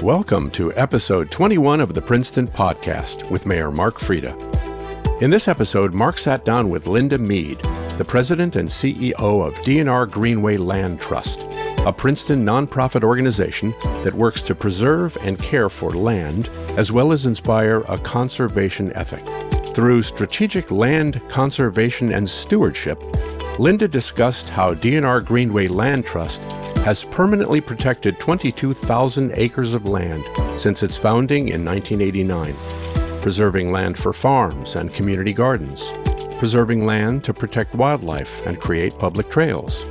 Welcome to episode 21 of the Princeton Podcast with Mayor Mark Freda. In this episode, Mark sat down with Linda Mead, the president and CEO of D&R Greenway Land Trust, a Princeton nonprofit organization that works to preserve and care for land, as well as inspire a conservation ethic. Through strategic land conservation and stewardship, Linda discussed how D&R Greenway Land Trust has permanently protected 22,000 acres of land since its founding in 1989, preserving land for farms and community gardens, preserving land to protect wildlife and create public trails,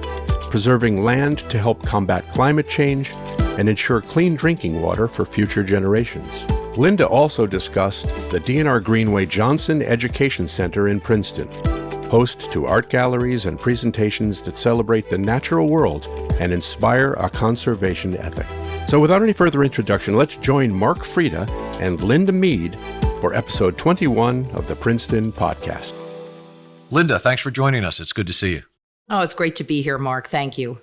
preserving land to help combat climate change and ensure clean drinking water for future generations. Linda also discussed the D&R Greenway Johnson Education Center in Princeton, host to art galleries and presentations that celebrate the natural world and inspire a conservation ethic. So without any further introduction, let's join Mark Freda and Linda Mead for episode 21 of the Princeton Podcast. Linda, thanks for joining us. It's good to see you. Oh, it's great to be here, Mark. Thank you.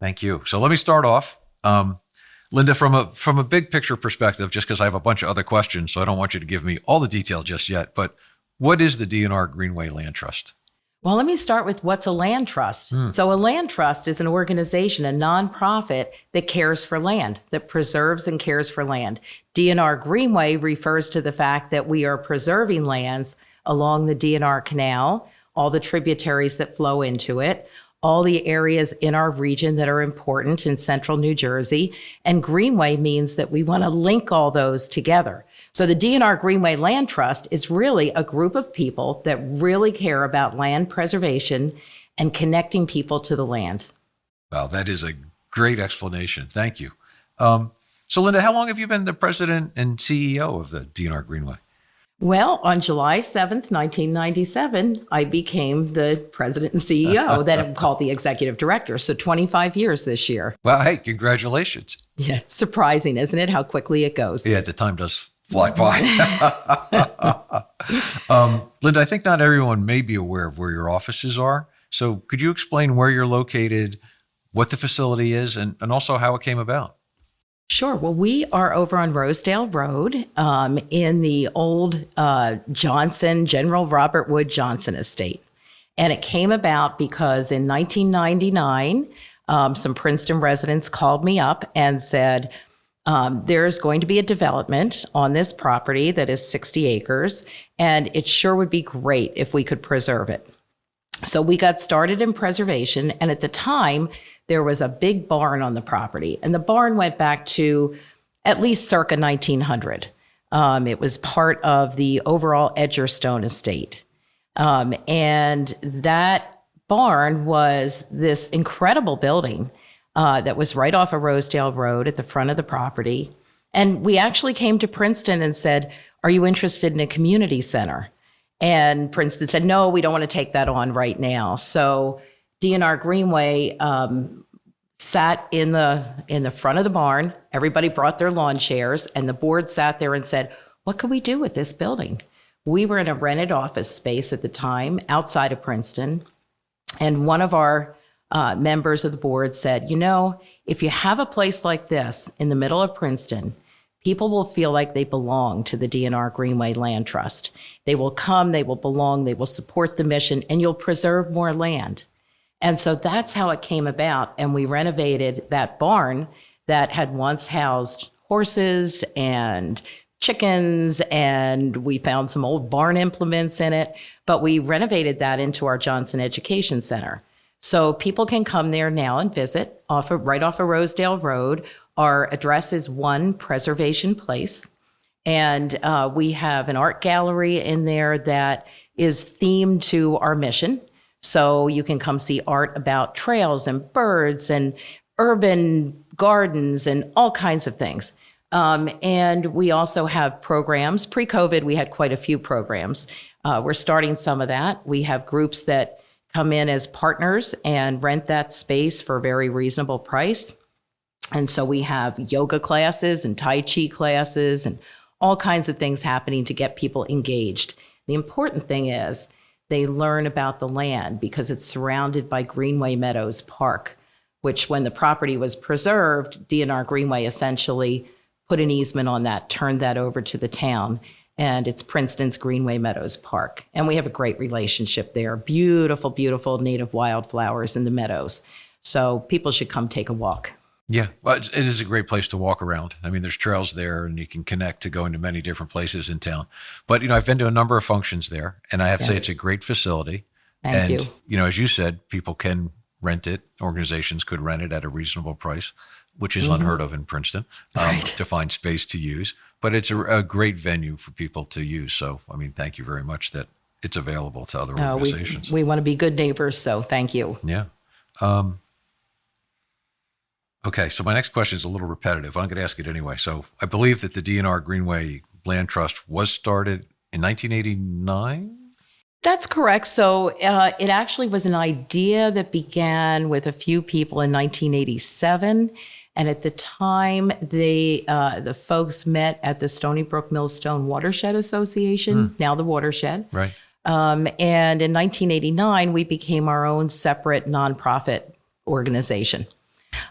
Thank you. So let me start off. Linda, from a big picture perspective, just because I have a bunch of other questions, so I don't want you to give me all the detail just yet, but what is the D&R Greenway Land Trust? Well, let me start with what's a land trust. So a land trust is an organization, a nonprofit that cares for land, that preserves and cares for land. D&R Greenway refers to the fact that we are preserving lands along the D&R Canal, all the tributaries that flow into it, all the areas in our region that are important in central New Jersey. And Greenway means that we want to link all those together. So the D&R Greenway Land Trust is really a group of people that really care about land preservation and connecting people to the land. Wow, that is a great explanation. Thank you. So Linda, how long have you been the president and CEO of the D&R Greenway? Well, on July 7th, 1997, I became the president and CEO, then I'm called the executive director. So 25 years this year. Well, hey, congratulations. Yeah, surprising, isn't it, how quickly it goes? Yeah, the time does fly by. Linda, I think not everyone may be aware of where your offices are. So could you explain where you're located, what the facility is, and also how it came about? Sure. Well, we are over on Rosedale Road in the old General Robert Wood Johnson estate. And it came about because in 1999, some Princeton residents called me up and said, there's going to be a development on this property that is 60 acres, and it sure would be great if we could preserve it. So we got started in preservation, and at the time, there was a big barn on the property, and the barn went back to at least circa 1900. It was part of the overall Edgerstone estate. And that barn was this incredible building that was right off of Rosedale Road at the front of the property. And we actually came to Princeton and said, are you interested in a community center? And Princeton said, no, we don't want to take that on right now. So D&R Greenway sat in the front of the barn. Everybody brought their lawn chairs, and the board sat there and said, what could we do with this building? We were in a rented office space at the time outside of Princeton. And one of our members of the board said, you know, if you have a place like this in the middle of Princeton, people will feel like they belong to the D&R Greenway Land Trust. They will come, they will belong, they will support the mission, and you'll preserve more land. And so that's how it came about. And we renovated that barn that had once housed horses and chickens, and we found some old barn implements in it, but we renovated that into our Johnson Education Center. So people can come there now and visit right off of Rosedale Road. Our address is 1 Preservation Place. And we have an art gallery in there that is themed to our mission. So you can come see art about trails and birds and urban gardens and all kinds of things. And we also have programs. Pre-COVID, we had quite a few programs. We're starting some of that. We have groups that come in as partners and rent that space for a very reasonable price. And so we have yoga classes and Tai Chi classes and all kinds of things happening to get people engaged. The important thing is they learn about the land because it's surrounded by Greenway Meadows Park, which when the property was preserved, D&R Greenway essentially put an easement on that, turned that over to the town. And it's Princeton's Greenway Meadows Park. And we have a great relationship there. Beautiful, beautiful native wildflowers in the meadows. So people should come take a walk. Yeah, well, it is a great place to walk around. I mean, there's trails there and you can connect to going to many different places in town. But, I've been to a number of functions there, and I have to say it's a great facility. Thank you. As you said, people can rent it. Organizations could rent it at a reasonable price, which is unheard of in Princeton, to find space to use. But it's a great venue for people to use. So, thank you very much that it's available to other organizations. We want to be good neighbors, so thank you. Yeah. Okay, so my next question is a little repetitive. I'm going to ask it anyway. So I believe that the D&R Greenway Land Trust was started in 1989? That's correct. So it actually was an idea that began with a few people in 1987. And at the time, the folks met at the Stony Brook Millstone Watershed Association, now the Watershed. Right. And in 1989, we became our own separate nonprofit organization.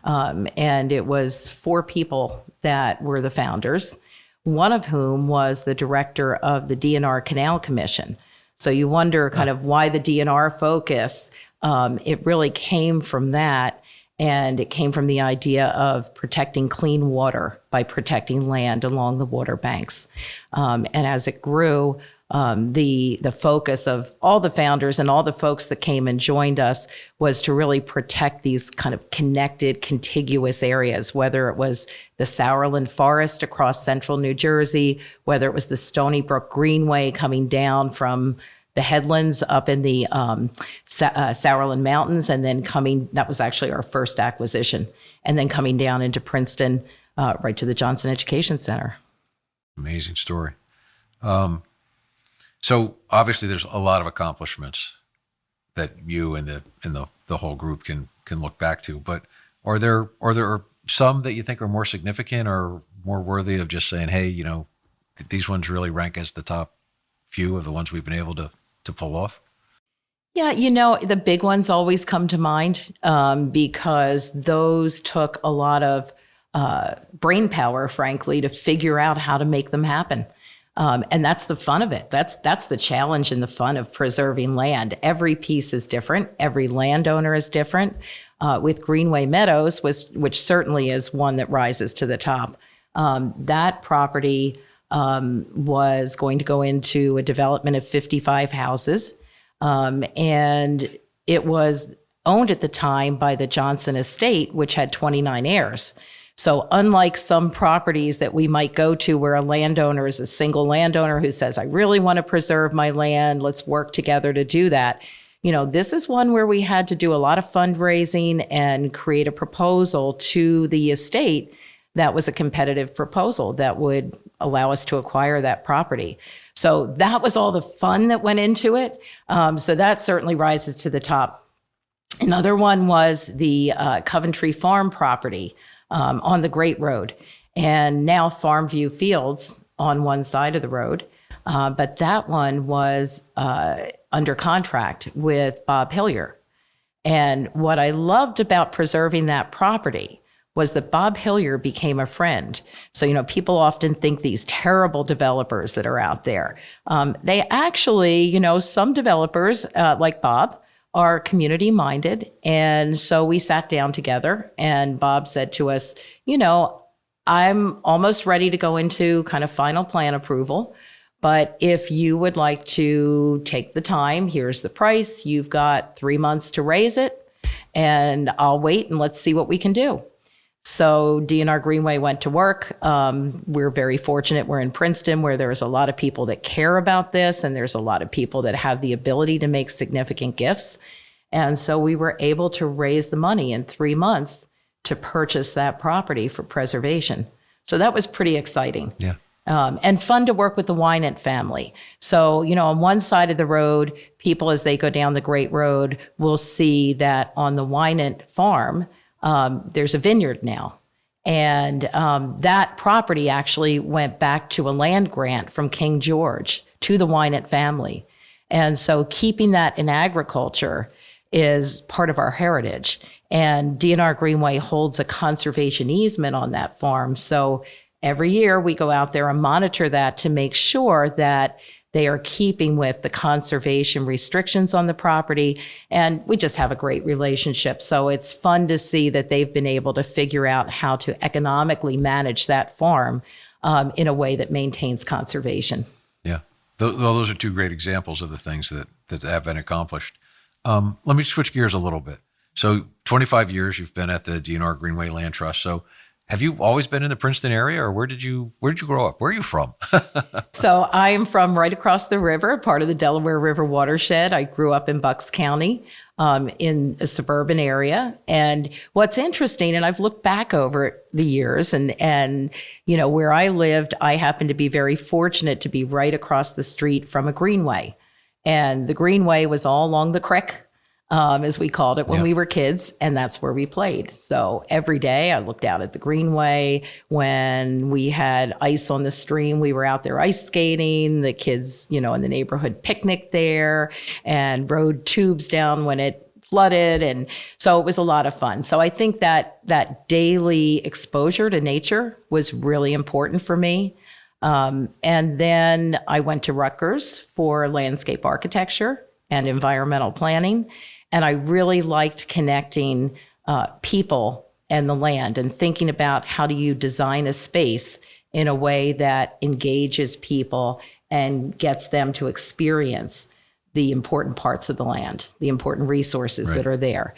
And it was 4 people that were the founders, one of whom was the director of the D&R Canal Commission. So you wonder kind of why the D&R focus. It really came from that. And it came from the idea of protecting clean water by protecting land along the water banks. And as it grew, the focus of all the founders and all the folks that came and joined us was to really protect these kind of connected, contiguous areas, whether it was the Sourland Forest across central New Jersey, whether it was the Stony Brook Greenway coming down from the headlands up in the Sourland Mountains, and then that was actually our first acquisition, and then coming down into Princeton, right to the Johnson Education Center. Amazing story. So obviously there's a lot of accomplishments that you and the whole group can look back to, but are there some that you think are more significant or more worthy of just saying, hey, these ones really rank as the top few of the ones we've been able to pull off? Yeah, the big ones always come to mind because those took a lot of brain power, frankly, to figure out how to make them happen. And that's the fun of it. That's the challenge and the fun of preserving land. Every piece is different. Every landowner is different. With Greenway Meadows, which certainly is one that rises to the top, that property was going to go into a development of 55 houses. And it was owned at the time by the Johnson estate, which had 29 heirs. So unlike some properties that we might go to where a landowner is a single landowner who says, I really want to preserve my land, let's work together to do that. This is one where we had to do a lot of fundraising and create a proposal to the estate that was a competitive proposal that would allow us to acquire that property. So that was all the fun that went into it. So that certainly rises to the top. Another one was the Coventry Farm property on the Great Road, and now Farmview Fields on one side of the road. But that one was under contract with Bob Hillier. And what I loved about preserving that property was that Bob Hillier became a friend. So, people often think these terrible developers that are out there. They actually, some developers like Bob are community minded. And so we sat down together and Bob said to us, I'm almost ready to go into kind of final plan approval. But if you would like to take the time, here's the price. You've got 3 months to raise it, and I'll wait and let's see what we can do. So D&R Greenway went to work. We're very fortunate. We're in Princeton, where there's a lot of people that care about this, and there's a lot of people that have the ability to make significant gifts. And so we were able to raise the money in 3 months to purchase that property for preservation. So that was pretty exciting. Yeah. And fun to work with the Wynant family. So, on one side of the road, people, as they go down the Great Road, will see that on the Wynant farm, there's a vineyard now. And that property actually went back to a land grant from King George to the Wynant family. And so keeping that in agriculture is part of our heritage. And D&R Greenway holds a conservation easement on that farm. So every year we go out there and monitor that to make sure that they are keeping with the conservation restrictions on the property. And we just have a great relationship. So it's fun to see that they've been able to figure out how to economically manage that farm in a way that maintains conservation. Yeah. Those are two great examples of the things that have been accomplished. Let me switch gears a little bit. So 25 years you've been at the D&R Greenway Land Trust. So have you always been in the Princeton area, or where did you grow up? Where are you from? So I am from right across the river, part of the Delaware River watershed. I grew up in Bucks County, in a suburban area. And what's interesting, and I've looked back over the years, and where I lived, I happened to be very fortunate to be right across the street from a greenway. And the greenway was all along the creek, as we called it when we were kids, and that's where we played. So every day I looked out at the greenway. When we had ice on the stream, we were out there ice skating. The kids, in the neighborhood picnicked there and rode tubes down when it flooded. And so it was a lot of fun. So I think that daily exposure to nature was really important for me. And then I went to Rutgers for landscape architecture and environmental planning. And I really liked connecting people and the land and thinking about how do you design a space in a way that engages people and gets them to experience the important parts of the land, the important resources that are there.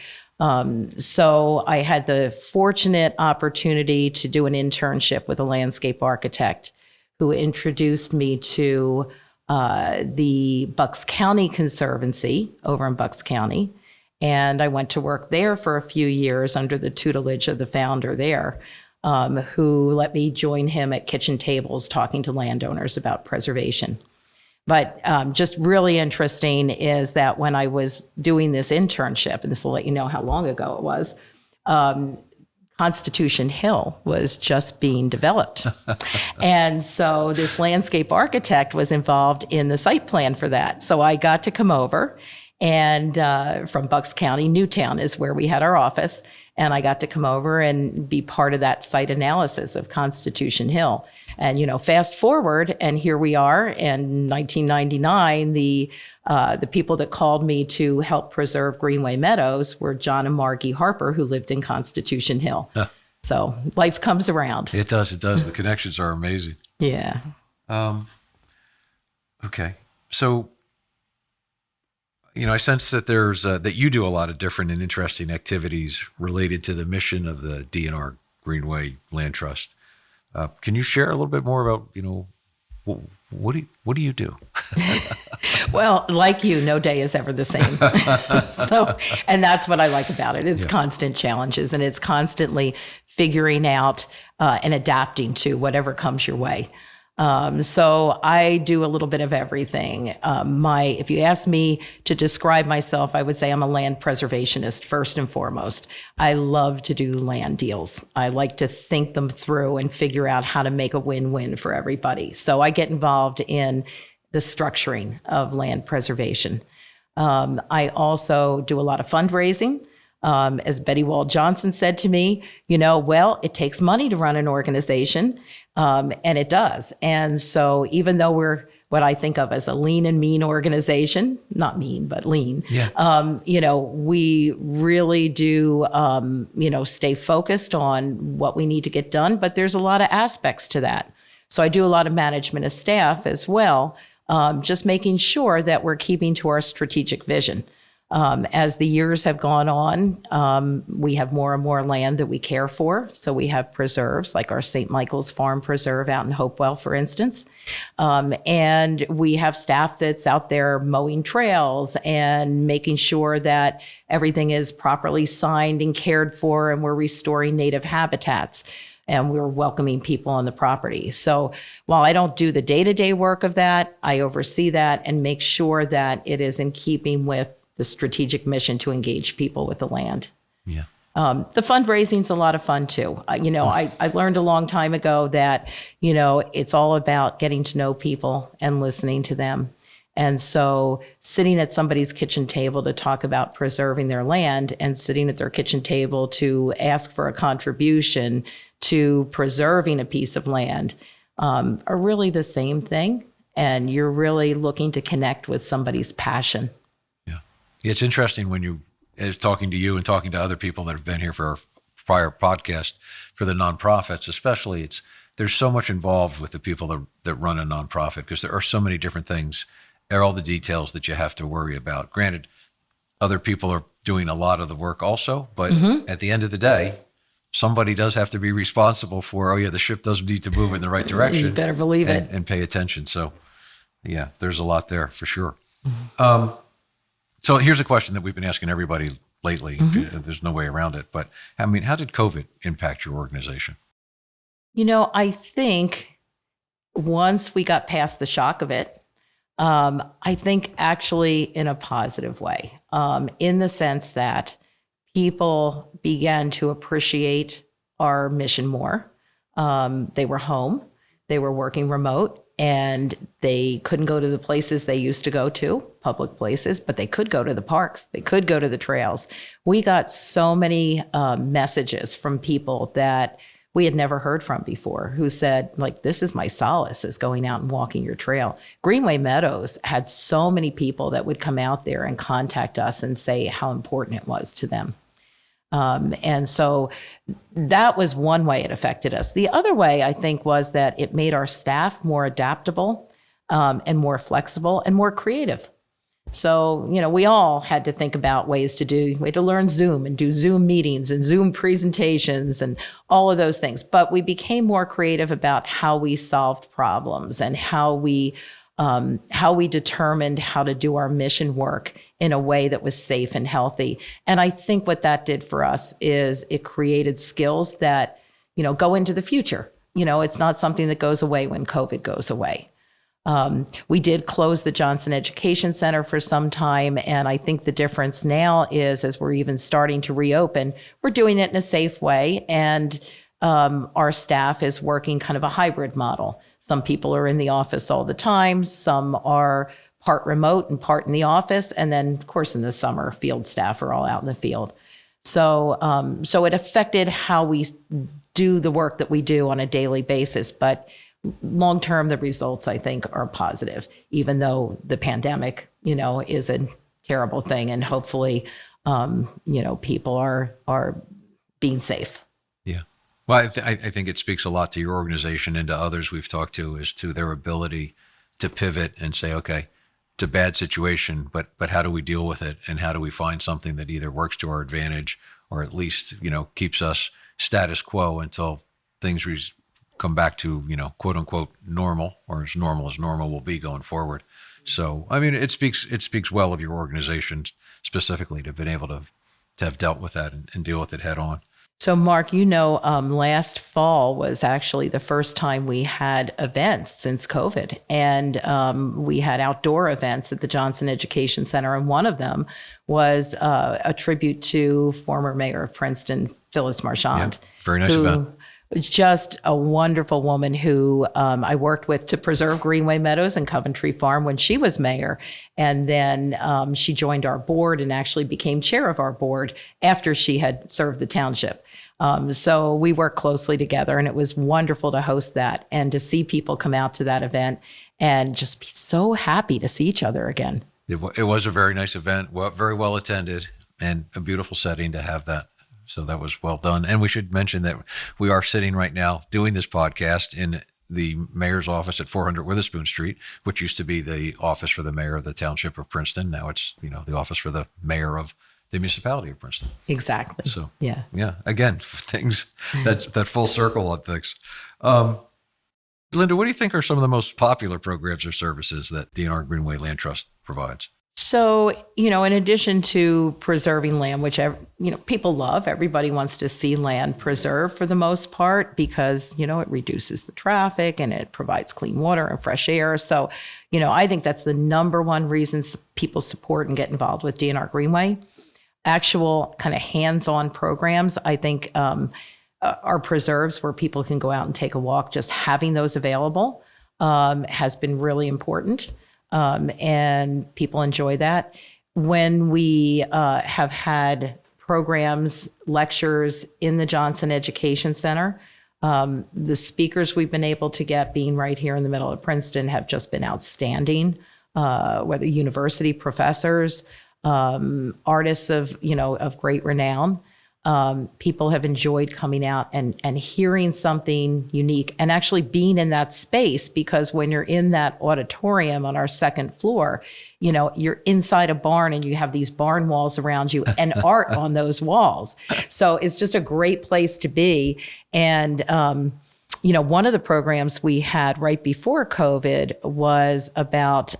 So I had the fortunate opportunity to do an internship with a landscape architect who introduced me to the Bucks County Conservancy over in Bucks County. And I went to work there for a few years under the tutelage of the founder there, who let me join him at kitchen tables talking to landowners about preservation. But just really interesting is that when I was doing this internship, and this will let you know how long ago it was, Constitution Hill was just being developed. And so this landscape architect was involved in the site plan for that. So I got to come over, and from Bucks County, Newtown is where we had our office. And I got to come over and be part of that site analysis of Constitution Hill. And, fast forward, and here we are in 1999, the people that called me to help preserve Greenway Meadows were John and Margie Harper, who lived in Constitution Hill. Huh. So life comes around. It does. The connections are amazing. Yeah. Okay. So, I sense that there's that you do a lot of different and interesting activities related to the mission of the D&R Greenway Land Trust. Can you share a little bit more about, what do you do? Well, like you, no day is ever the same. And that's what I like about it. It's constant challenges, and it's constantly figuring out and adapting to whatever comes your way. So I do a little bit of everything. If you ask me to describe myself, I would say I'm a land preservationist first and foremost. I love to do land deals. I like to think them through and figure out how to make a win-win for everybody. So I get involved in the structuring of land preservation. I also do a lot of fundraising. As Betty Wall Johnson said to me, it takes money to run an organization, and it does. And so even though we're what I think of as a lean and mean organization, not mean, but lean, we really do, stay focused on what we need to get done, but there's a lot of aspects to that. So I do a lot of management of staff as well, just making sure that we're keeping to our strategic vision. As the years have gone on, we have more and more land that we care for. So we have preserves like our St. Michael's Farm Preserve out in Hopewell, for instance. And we have staff that's out there mowing trails and making sure that everything is properly signed and cared for, and we're restoring native habitats, and we're welcoming people on the property. So while I don't do the day-to-day work of that, I oversee that and make sure that it is in keeping with the strategic mission to engage people with the land. Yeah. The fundraising's a lot of fun too. I learned a long time ago that, it's all about getting to know people and listening to them. And so sitting at somebody's kitchen table to talk about preserving their land, and sitting at their kitchen table to ask for a contribution to preserving a piece of land are really the same thing. And you're really looking to connect with somebody's passion. Yeah. It's interesting when you, as talking to you and talking to other people that have been here for our prior podcast, for the nonprofits especially, there's so much involved with the people that run a nonprofit, because there are so many different things, all the details that you have to worry about. Granted, other people are doing a lot of the work also, but at the end of the day, somebody does have to be responsible for, the ship does need to move in the right direction. You better believe it. And pay attention. So yeah, there's a lot there for sure. So here's a question that we've been asking everybody lately. There's no way around it, but I mean, how did COVID impact your organization? I think once we got past the shock of it, I think actually in a positive way, in the sense that people began to appreciate our mission more. They were home, they were working remote, and they couldn't go to the places they used to go to, public places, but they could go to the parks, they could go to the trails. We got so many messages from people that we had never heard from before, who said, like, this is my solace, is going out and walking your trail. Greenway Meadows had so many people that would come out there and contact us and say how important it was to them. And so that was one way it affected us. The other way, I think, was that it made our staff more adaptable and more flexible and more creative. So, we all had to think about we had to learn Zoom and do Zoom meetings and Zoom presentations and all of those things. But we became more creative about how we solved problems and how we determined how to do our mission work in a way that was safe and healthy. And I think what that did for us is it created skills that, go into the future. It's not something that goes away when COVID goes away. We did close the Johnson Education Center for some time. And I think the difference now is, as we're even starting to reopen, we're doing it in a safe way. And our staff is working kind of a hybrid model. Some people are in the office all the time. Some are part remote and part in the office. And then, of course, in the summer, field staff are all out in the field. So it affected how we do the work that we do on a daily basis. But long term, the results, I think, are positive, even though the pandemic, is a terrible thing. And hopefully, people are being safe. Yeah. Well, I think it speaks a lot to your organization and to others we've talked to, as to their ability to pivot and say, okay, it's a bad situation, but how do we deal with it? And how do we find something that either works to our advantage or at least, keeps us status quo until things come back to, quote unquote, normal, or as normal will be going forward. So, I mean, it speaks well of your organization specifically to have been able to have dealt with that and deal with it head on. So, Mark, last fall was actually the first time we had events since COVID. And we had outdoor events at the Johnson Education Center. And one of them was a tribute to former mayor of Princeton, Phyllis Marchand. Yeah, very nice event. Just a wonderful woman who I worked with to preserve Greenway Meadows and Coventry Farm when she was mayor. And then she joined our board and actually became chair of our board after she had served the township. So we worked closely together, and it was wonderful to host that and to see people come out to that event and just be so happy to see each other again. It was a very nice event, very well attended, and a beautiful setting to have that. So that was well done. And we should mention that we are sitting right now doing this podcast in the mayor's office at 400 Witherspoon Street, which used to be the office for the mayor of the township of Princeton. Now it's, the office for the mayor of the municipality of Princeton. Exactly. So, yeah. Again, things that full circle on things. Linda, what do you think are some of the most popular programs or services that D&R Greenway Land Trust provides? So, in addition to preserving land, which, people love, everybody wants to see land preserved for the most part because, it reduces the traffic and it provides clean water and fresh air. So, I think that's the number one reason people support and get involved with D&R Greenway. Actual kind of hands-on programs, I think, are preserves where people can go out and take a walk. Just having those available has been really important. And people enjoy that. When we have had programs, lectures in the Johnson Education Center, The speakers we've been able to get, being right here in the middle of Princeton, have just been outstanding, whether university professors, artists of great renown. People have enjoyed coming out and hearing something unique and actually being in that space, because when you're in that auditorium on our second floor, you're inside a barn and you have these barn walls around you and art on those walls. So it's just a great place to be. And, one of the programs we had right before COVID was about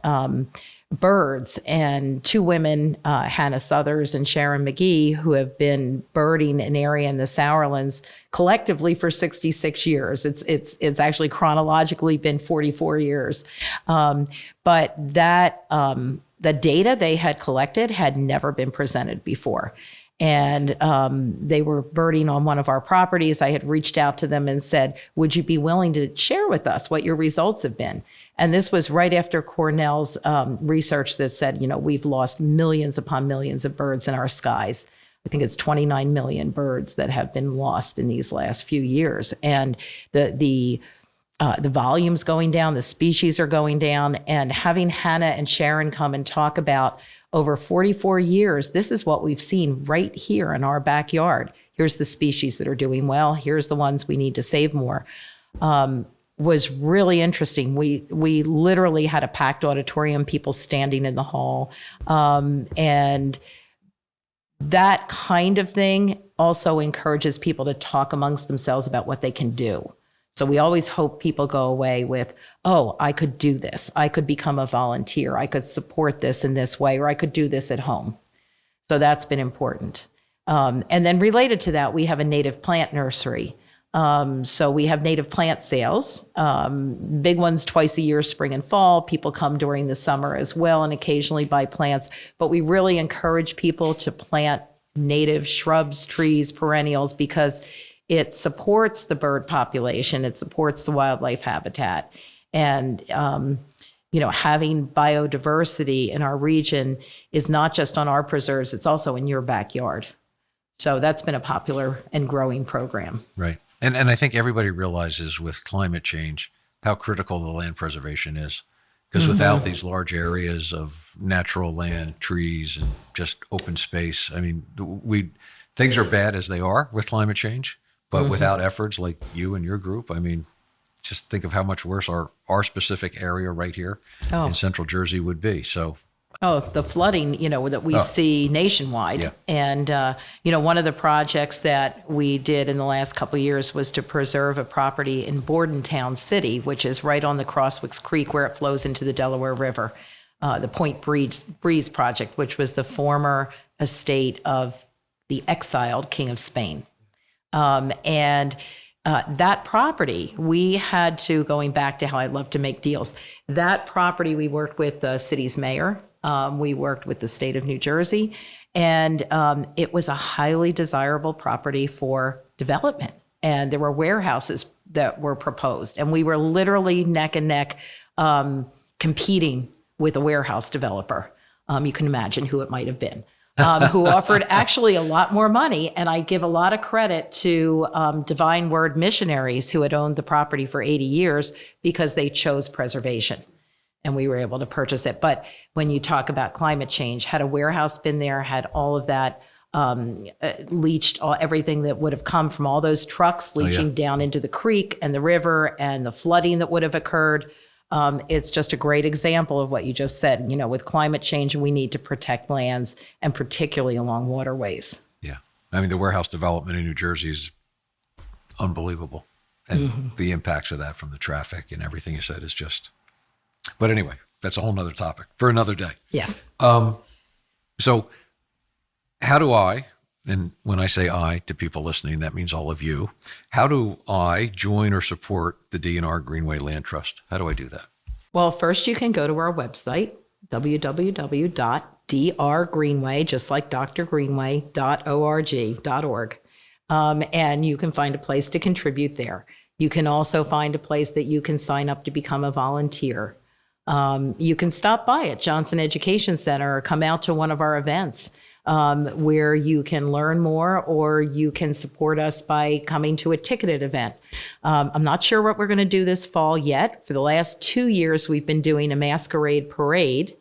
birds, and two women, Hannah Southers and Sharon McGee, who have been birding an area in the Sourlands collectively for 66 years. It's actually chronologically been 44 years. But that the data they had collected had never been presented before. And they were birding on one of our properties. I had reached out to them and said, would you be willing to share with us what your results have been? And this was right after Cornell's research that said, we've lost millions upon millions of birds in our skies. I think it's 29 million birds that have been lost in these last few years. And the volume's going down, the species are going down. And having Hannah and Sharon come and talk about over 44 years, this is what we've seen right here in our backyard. Here's the species that are doing well. Here's the ones we need to save more. Was really interesting. We literally had a packed auditorium, people standing in the hall. And that kind of thing also encourages people to talk amongst themselves about what they can do. So we always hope people go away with, oh, I could do this. I could become a volunteer. I could support this in this way, or I could do this at home. So that's been important. And then related to that, we have a native plant nursery. So we have native plant sales, big ones twice a year, spring and fall. People come during the summer as well and occasionally buy plants. But we really encourage people to plant native shrubs, trees, perennials, because it supports the bird population. It supports the wildlife habitat. And, having biodiversity in our region is not just on our preserves, it's also in your backyard. So that's been a popular and growing program. Right. And I think everybody realizes with climate change how critical the land preservation is. Because without these large areas of natural land, trees, and just open space, things are bad as they are with climate change. But without efforts like you and your group, just think of how much worse our specific area right here in central Jersey would be. So, the flooding, that we see nationwide. Yeah. And, one of the projects that we did in the last couple of years was to preserve a property in Bordentown City, which is right on the Crosswicks Creek where it flows into the Delaware River, the Point Breeze project, which was the former estate of the exiled King of Spain. That property, we had to, going back to how I love to make deals, that property we worked with the city's mayor, we worked with the state of New Jersey, and it was a highly desirable property for development. And there were warehouses that were proposed, and we were literally neck and neck competing with a warehouse developer. You can imagine who it might have been. Who offered actually a lot more money. And I give a lot of credit to Divine Word missionaries who had owned the property for 80 years because they chose preservation. And we were able to purchase it. But when you talk about climate change, had a warehouse been there, had all of that leached, everything that would have come from all those trucks leaching down into the creek and the river and the flooding that would have occurred. It's just a great example of what you just said. With climate change, we need to protect lands, and particularly along waterways. Yeah. The warehouse development in New Jersey is unbelievable. And the impacts of that from the traffic and everything you said is just, but anyway, that's a whole nother topic for another day. Yes. So how do I, and when I say I to people listening, that means all of you, how do I join or support the D&R Greenway Land Trust? How do I do that? Well, first you can go to our website, www.drgreenway, just like Dr. Greenway.org. And you can find a place to contribute there. You can also find a place that you can sign up to become a volunteer. You can stop by at Johnson Education Center or come out to one of our events. where you can learn more or you can support us by coming to a ticketed event. I'm not sure what we're going to do this fall yet. For the last 2 years, we've been doing a masquerade parade.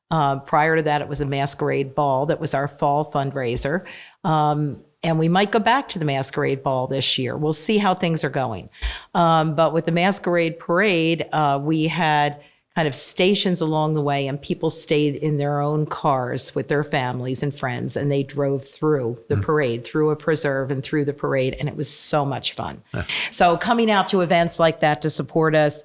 Prior to that, it was a masquerade ball. That was our fall fundraiser. And we might go back to the masquerade ball this year. We'll see how things are going. But with the masquerade parade, we had kind of stations along the way, and people stayed in their own cars with their families and friends, and they drove through the parade, through a preserve and through the parade, and it was so much fun. So coming out to events like that to support us,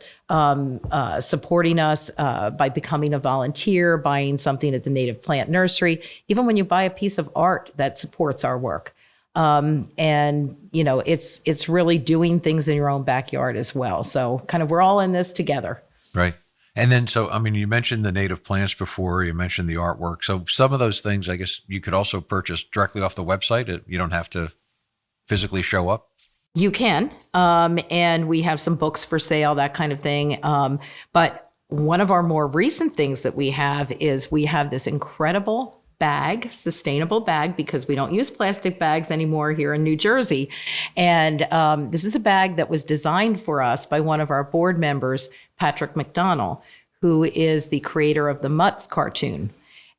supporting us by becoming a volunteer, buying something at the Native Plant Nursery, even when you buy a piece of art that supports our work. And it's really doing things in your own backyard as well. So kind of we're all in this together. Right. And then, you mentioned the native plants before, you mentioned the artwork. So some of those things, I guess you could also purchase directly off the website. You don't have to physically show up. You can. And we have some books for sale, that kind of thing. But one of our more recent things that we have is we have this incredible sustainable bag, because we don't use plastic bags anymore here in New Jersey. And this is a bag that was designed for us by one of our board members, Patrick McDonnell, who is the creator of the Mutts cartoon.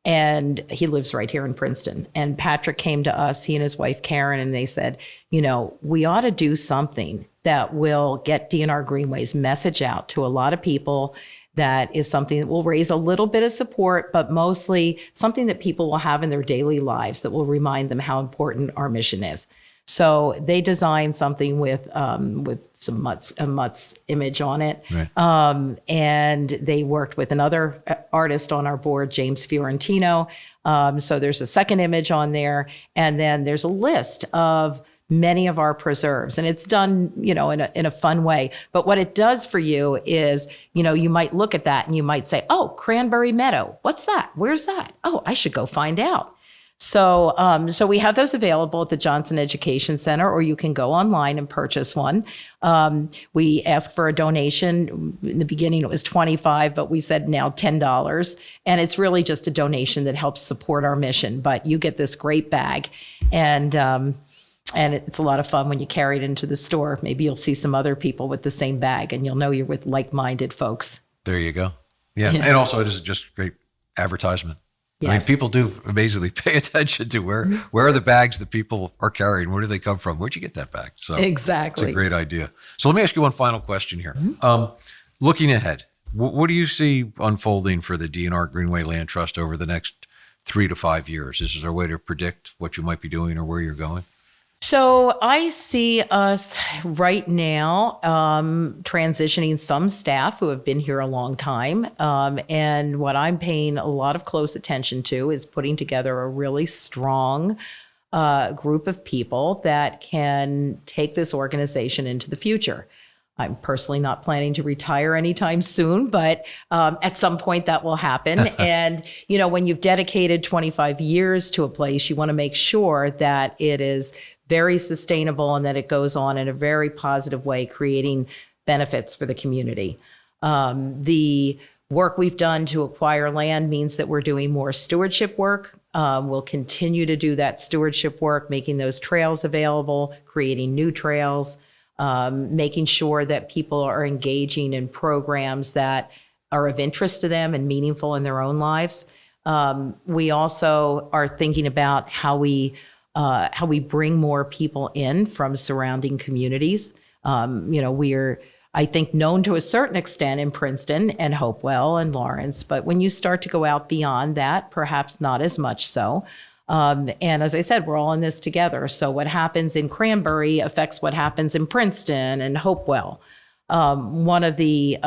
And he lives right here in Princeton. And Patrick came to us, he and his wife, Karen, and they said, we ought to do something that will get D&R Greenway's message out to a lot of people. That is something that will raise a little bit of support, but mostly something that people will have in their daily lives that will remind them how important our mission is. So they designed something with some Mutts image on it. Right. And they worked with another artist on our board, James Fiorentino. So there's a second image on there. And then there's a list of many of our preserves, and it's done, in a fun way. But what it does for you is, you might look at that and you might say, oh, Cranberry Meadow. What's that? Where's that? Oh, I should go find out. So, so we have those available at the Johnson Education Center, or you can go online and purchase one. We ask for a donation. In the beginning, it was $25, but we said now $10. And it's really just a donation that helps support our mission. But you get this great bag, and it's a lot of fun when you carry it into the store. Maybe you'll see some other people with the same bag, and you'll know you're with like-minded folks. There you go. Yeah. And also, it is just great advertisement. Yes. I mean, people do amazingly pay attention to where are the bags that people are carrying? Where do they come from? Where'd you get that bag? So exactly. It's a great idea. So let me ask you one final question here. Looking ahead, what do you see unfolding for the D&R Greenway Land Trust over the next 3 to 5 years? Is there a way to predict what you might be doing or where you're going? So I see us right now transitioning some staff who have been here a long time. And what I'm paying a lot of close attention to is putting together a really strong group of people that can take this organization into the future. I'm personally not planning to retire anytime soon, but at some point that will happen. And, when you've dedicated 25 years to a place, you want to make sure that it is very sustainable and that it goes on in a very positive way, creating benefits for the community. The work we've done to acquire land means that we're doing more stewardship work. We'll continue to do that stewardship work, making those trails available, creating new trails, making sure that people are engaging in programs that are of interest to them and meaningful in their own lives. We also are thinking about how we bring more people in from surrounding communities. We're, I think, known to a certain extent in Princeton and Hopewell and Lawrence, but when you start to go out beyond that, perhaps not as much so. And as I said, we're all in this together. So what happens in Cranberry affects what happens in Princeton and Hopewell. One of the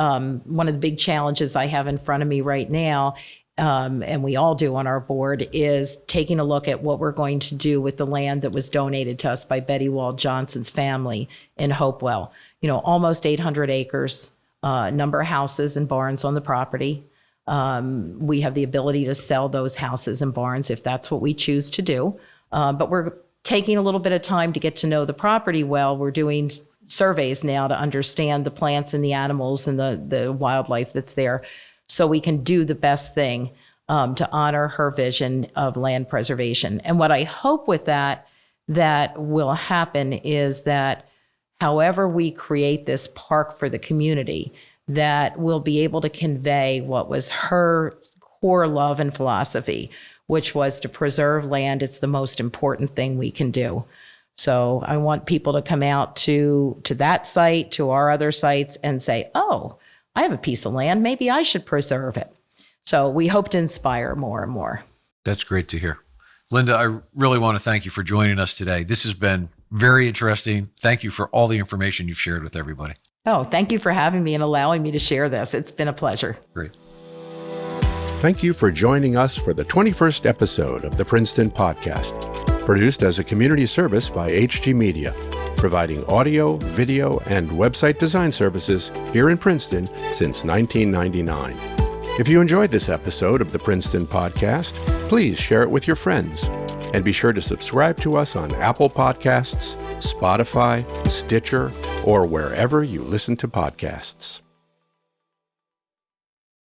big challenges I have in front of me right now, and we all do on our board, is taking a look at what we're going to do with the land that was donated to us by Betty Wald Johnson's family in Hopewell. Almost 800 acres, number of houses and barns on the property. We have the ability to sell those houses and barns if that's what we choose to do. But we're taking a little bit of time to get to know the property well. We're doing surveys now to understand the plants and the animals and the wildlife that's there, so we can do the best thing to honor her vision of land preservation. And what I hope with that will happen is that however we create this park for the community, that we'll be able to convey what was her core love and philosophy, which was to preserve land. It's the most important thing we can do. So I want people to come out to that site, to our other sites, and say, oh, I have a piece of land. Maybe I should preserve it. So we hope to inspire more and more. That's great to hear. Linda, I really want to thank you for joining us today. This has been very interesting. Thank you for all the information you've shared with everybody. Oh, thank you for having me and allowing me to share this. It's been a pleasure. Great. Thank you for joining us for the 21st episode of the Princeton Podcast, produced as a community service by HG Media, providing audio, video, and website design services here in Princeton since 1999. If you enjoyed this episode of the Princeton Podcast, please share it with your friends. And be sure to subscribe to us on Apple Podcasts, Spotify, Stitcher, or wherever you listen to podcasts.